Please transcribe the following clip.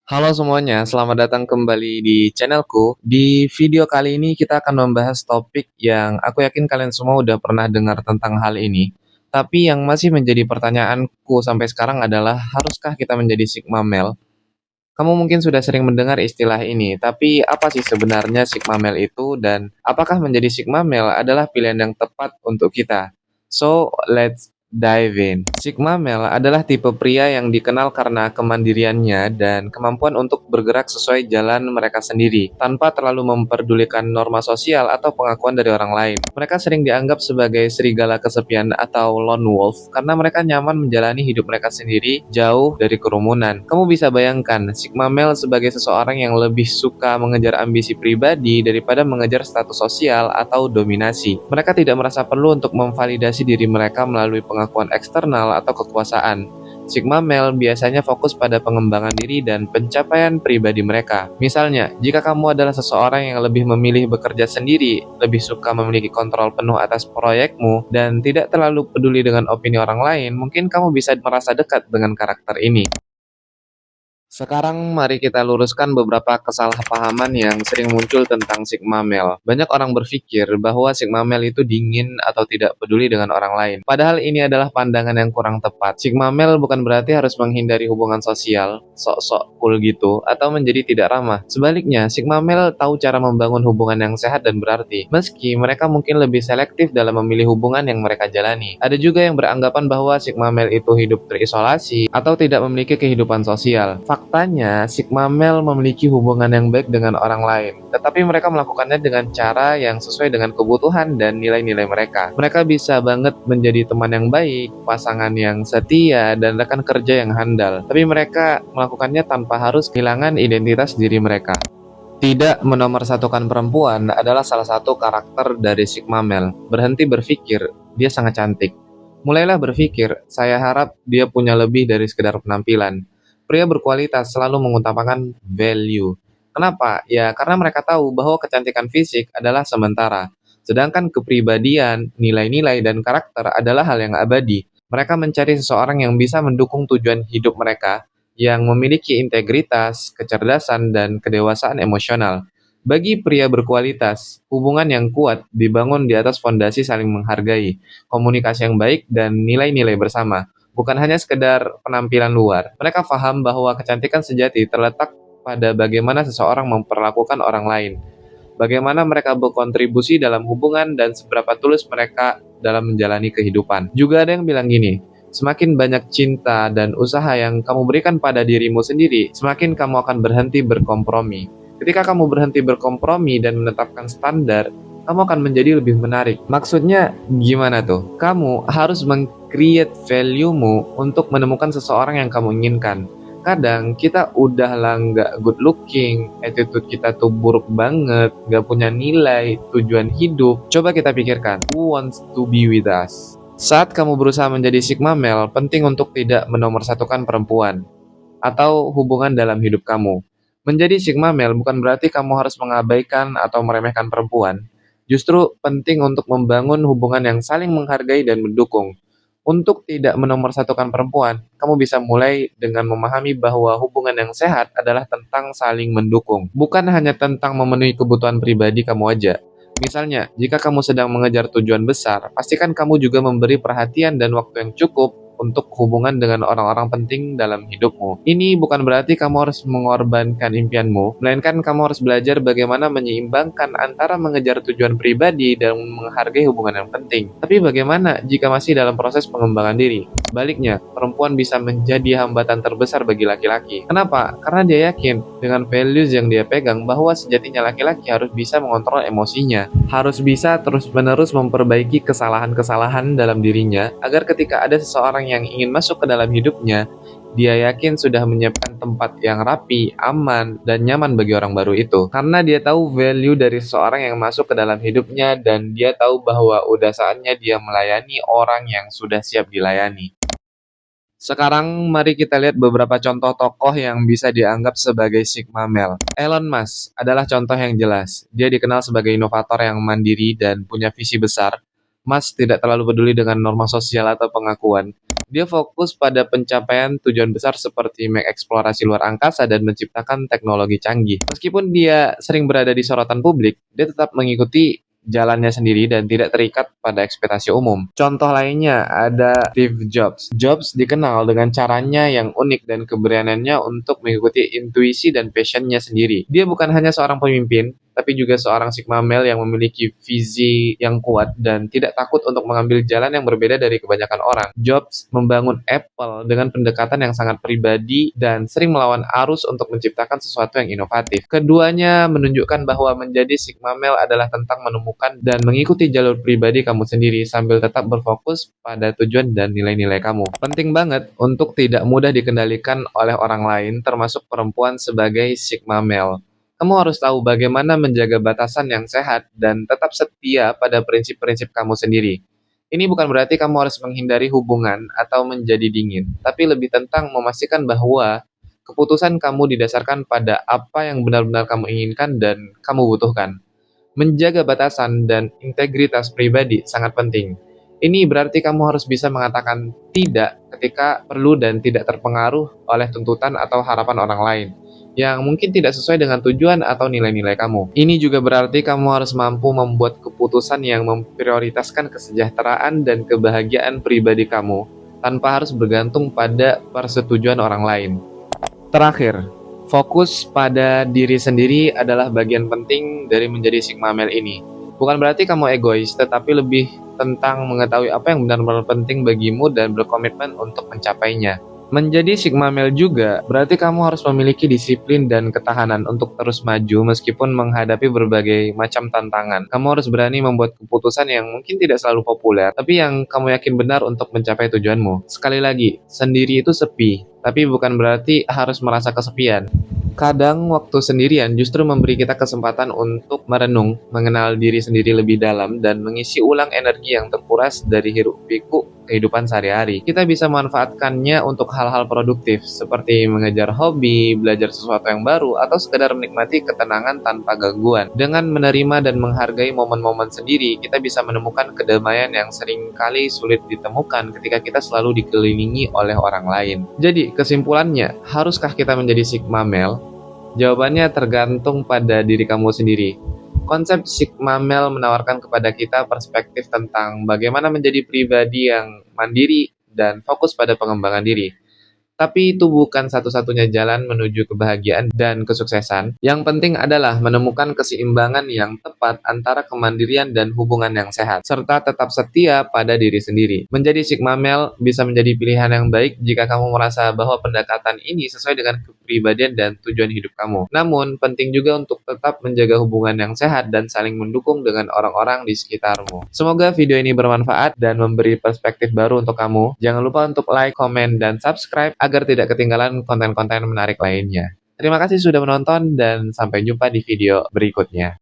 Halo semuanya, selamat datang kembali di channelku. Di video kali ini kita akan membahas topik yang aku yakin kalian semua udah pernah dengar tentang hal ini. Tapi yang masih menjadi pertanyaanku sampai sekarang adalah, haruskah kita menjadi Sigma Male? Kamu mungkin sudah sering mendengar istilah ini, tapi apa sih sebenarnya Sigma Male itu dan apakah menjadi Sigma Male adalah pilihan yang tepat untuk kita? So, let's dive in. Sigma Male adalah tipe pria yang dikenal karena kemandiriannya dan kemampuan untuk bergerak sesuai jalan mereka sendiri, tanpa terlalu memperdulikan norma sosial atau pengakuan dari orang lain. Mereka sering dianggap sebagai serigala kesepian atau lone wolf karena mereka nyaman menjalani hidup mereka sendiri jauh dari kerumunan. Kamu bisa bayangkan Sigma Male sebagai seseorang yang lebih suka mengejar ambisi pribadi daripada mengejar status sosial atau dominasi. Mereka tidak merasa perlu untuk memvalidasi diri mereka melalui pengakuan eksternal atau kekuasaan. Sigma Male biasanya fokus pada pengembangan diri dan pencapaian pribadi mereka. Misalnya, jika kamu adalah seseorang yang lebih memilih bekerja sendiri, lebih suka memiliki kontrol penuh atas proyekmu, dan tidak terlalu peduli dengan opini orang lain, mungkin kamu bisa merasa dekat dengan karakter ini. Sekarang mari kita luruskan beberapa kesalahpahaman yang sering muncul tentang Sigma Male. Banyak orang berpikir bahwa Sigma Male itu dingin atau tidak peduli dengan orang lain. Padahal ini adalah pandangan yang kurang tepat. Sigma Male bukan berarti harus menghindari hubungan sosial, sok-sok cool gitu, atau menjadi tidak ramah. Sebaliknya, Sigma Male tahu cara membangun hubungan yang sehat dan berarti. Meski mereka mungkin lebih selektif dalam memilih hubungan yang mereka jalani. Ada juga yang beranggapan bahwa Sigma Male itu hidup terisolasi atau tidak memiliki kehidupan sosial. Faktanya, Sigma Male memiliki hubungan yang baik dengan orang lain, tetapi mereka melakukannya dengan cara yang sesuai dengan kebutuhan dan nilai-nilai mereka. Mereka bisa banget menjadi teman yang baik, pasangan yang setia, dan rekan kerja yang handal, tapi mereka melakukannya tanpa harus kehilangan identitas diri mereka. Tidak menomorsatukan perempuan adalah salah satu karakter dari Sigma Male. Berhenti berpikir, dia sangat cantik. Mulailah berpikir, saya harap dia punya lebih dari sekedar penampilan. Pria berkualitas selalu mengutamakan value. Kenapa? Ya, karena mereka tahu bahwa kecantikan fisik adalah sementara. Sedangkan kepribadian, nilai-nilai, dan karakter adalah hal yang abadi. Mereka mencari seseorang yang bisa mendukung tujuan hidup mereka, yang memiliki integritas, kecerdasan, dan kedewasaan emosional. Bagi pria berkualitas, hubungan yang kuat dibangun di atas fondasi saling menghargai, komunikasi yang baik, dan nilai-nilai bersama. Bukan hanya sekedar penampilan luar. Mereka paham bahwa kecantikan sejati terletak pada bagaimana seseorang memperlakukan orang lain, bagaimana mereka berkontribusi dalam hubungan, dan seberapa tulus mereka dalam menjalani kehidupan. Juga ada yang bilang gini, semakin banyak cinta dan usaha yang kamu berikan pada dirimu sendiri, semakin kamu akan berhenti berkompromi. Ketika kamu berhenti berkompromi dan menetapkan standar, kamu akan menjadi lebih menarik. Maksudnya gimana tuh? Kamu harus meng-create value-mu untuk menemukan seseorang yang kamu inginkan. Kadang kita udah lah nggak good looking, attitude kita tuh buruk banget, nggak punya nilai, tujuan hidup. Coba kita pikirkan, who wants to be with us? Saat kamu berusaha menjadi Sigma Male, penting untuk tidak menomorsatukan perempuan atau hubungan dalam hidup kamu. Menjadi Sigma Male bukan berarti kamu harus mengabaikan atau meremehkan perempuan. Justru penting untuk membangun hubungan yang saling menghargai dan mendukung. Untuk tidak menomorsatukan perempuan, kamu bisa mulai dengan memahami bahwa hubungan yang sehat adalah tentang saling mendukung, bukan hanya tentang memenuhi kebutuhan pribadi kamu aja. Misalnya, jika kamu sedang mengejar tujuan besar, pastikan kamu juga memberi perhatian dan waktu yang cukup untuk hubungan dengan orang-orang penting dalam hidupmu. Ini bukan berarti kamu harus mengorbankan impianmu, melainkan kamu harus belajar bagaimana menyeimbangkan antara mengejar tujuan pribadi dan menghargai hubungan yang penting. Tapi bagaimana jika masih dalam proses pengembangan diri? Sebaliknya, perempuan bisa menjadi hambatan terbesar bagi laki-laki. Kenapa? Karena dia yakin dengan values yang dia pegang bahwa sejatinya laki-laki harus bisa mengontrol emosinya, harus bisa terus-menerus memperbaiki kesalahan-kesalahan dalam dirinya agar ketika ada seseorang yang ingin masuk ke dalam hidupnya, dia yakin sudah menyiapkan tempat yang rapi, aman, dan nyaman bagi orang baru itu. Karena dia tahu value dari seseorang yang masuk ke dalam hidupnya dan dia tahu bahwa udah saatnya dia melayani orang yang sudah siap dilayani. Sekarang mari kita lihat beberapa contoh tokoh yang bisa dianggap sebagai Sigma Male. Elon Musk adalah contoh yang jelas. Dia dikenal sebagai inovator yang mandiri dan punya visi besar. Mas tidak terlalu peduli dengan norma sosial atau pengakuan. Dia fokus pada pencapaian tujuan besar seperti mengeksplorasi luar angkasa dan menciptakan teknologi canggih. Meskipun dia sering berada di sorotan publik, dia tetap mengikuti jalannya sendiri dan tidak terikat pada ekspektasi umum. Contoh lainnya ada Steve Jobs. Jobs dikenal dengan caranya yang unik dan keberaniannya untuk mengikuti intuisi dan passionnya sendiri. Dia bukan hanya seorang pemimpin, tapi juga seorang Sigma male yang memiliki visi yang kuat dan tidak takut untuk mengambil jalan yang berbeda dari kebanyakan orang. Jobs membangun Apple dengan pendekatan yang sangat pribadi dan sering melawan arus untuk menciptakan sesuatu yang inovatif. Keduanya menunjukkan bahwa menjadi Sigma male adalah tentang menemukan dan mengikuti jalur pribadi kamu sendiri sambil tetap berfokus pada tujuan dan nilai-nilai kamu. Penting banget untuk tidak mudah dikendalikan oleh orang lain, termasuk perempuan sebagai Sigma male. Kamu harus tahu bagaimana menjaga batasan yang sehat dan tetap setia pada prinsip-prinsip kamu sendiri. Ini bukan berarti kamu harus menghindari hubungan atau menjadi dingin, tapi lebih tentang memastikan bahwa keputusan kamu didasarkan pada apa yang benar-benar kamu inginkan dan kamu butuhkan. Menjaga batasan dan integritas pribadi sangat penting. Ini berarti kamu harus bisa mengatakan tidak ketika perlu dan tidak terpengaruh oleh tuntutan atau harapan orang lain yang mungkin tidak sesuai dengan tujuan atau nilai-nilai kamu. Ini juga berarti kamu harus mampu membuat keputusan yang memprioritaskan kesejahteraan dan kebahagiaan pribadi kamu tanpa harus bergantung pada persetujuan orang lain. Terakhir, fokus pada diri sendiri adalah bagian penting dari menjadi Sigma male ini. Bukan berarti kamu egois, tetapi lebih tentang mengetahui apa yang benar-benar penting bagimu dan berkomitmen untuk mencapainya. Menjadi Sigma male juga berarti kamu harus memiliki disiplin dan ketahanan untuk terus maju meskipun menghadapi berbagai macam tantangan. Kamu harus berani membuat keputusan yang mungkin tidak selalu populer, tapi yang kamu yakin benar untuk mencapai tujuanmu. Sekali lagi, sendiri itu sepi, tapi bukan berarti harus merasa kesepian. Kadang waktu sendirian justru memberi kita kesempatan untuk merenung, mengenal diri sendiri lebih dalam, dan mengisi ulang energi yang terkuras dari hiruk-pikuk kehidupan sehari-hari. Kita bisa memanfaatkannya untuk hal-hal produktif, seperti mengejar hobi, belajar sesuatu yang baru, atau sekedar menikmati ketenangan tanpa gangguan. Dengan menerima dan menghargai momen-momen sendiri, kita bisa menemukan kedamaian yang seringkali sulit ditemukan ketika kita selalu dikelilingi oleh orang lain. Jadi, kesimpulannya, haruskah kita menjadi Sigma male? Jawabannya tergantung pada diri kamu sendiri. Konsep Sigma male menawarkan kepada kita perspektif tentang bagaimana menjadi pribadi yang mandiri dan fokus pada pengembangan diri. Tapi itu bukan satu-satunya jalan menuju kebahagiaan dan kesuksesan. Yang penting adalah menemukan keseimbangan yang tepat antara kemandirian dan hubungan yang sehat, serta tetap setia pada diri sendiri. Menjadi Sigma male bisa menjadi pilihan yang baik jika kamu merasa bahwa pendekatan ini sesuai dengan kepribadian dan tujuan hidup kamu. Namun, penting juga untuk tetap menjaga hubungan yang sehat dan saling mendukung dengan orang-orang di sekitarmu. Semoga video ini bermanfaat dan memberi perspektif baru untuk kamu. Jangan lupa untuk like, komen, dan subscribe agar tidak ketinggalan konten-konten menarik lainnya. Terima kasih sudah menonton dan sampai jumpa di video berikutnya.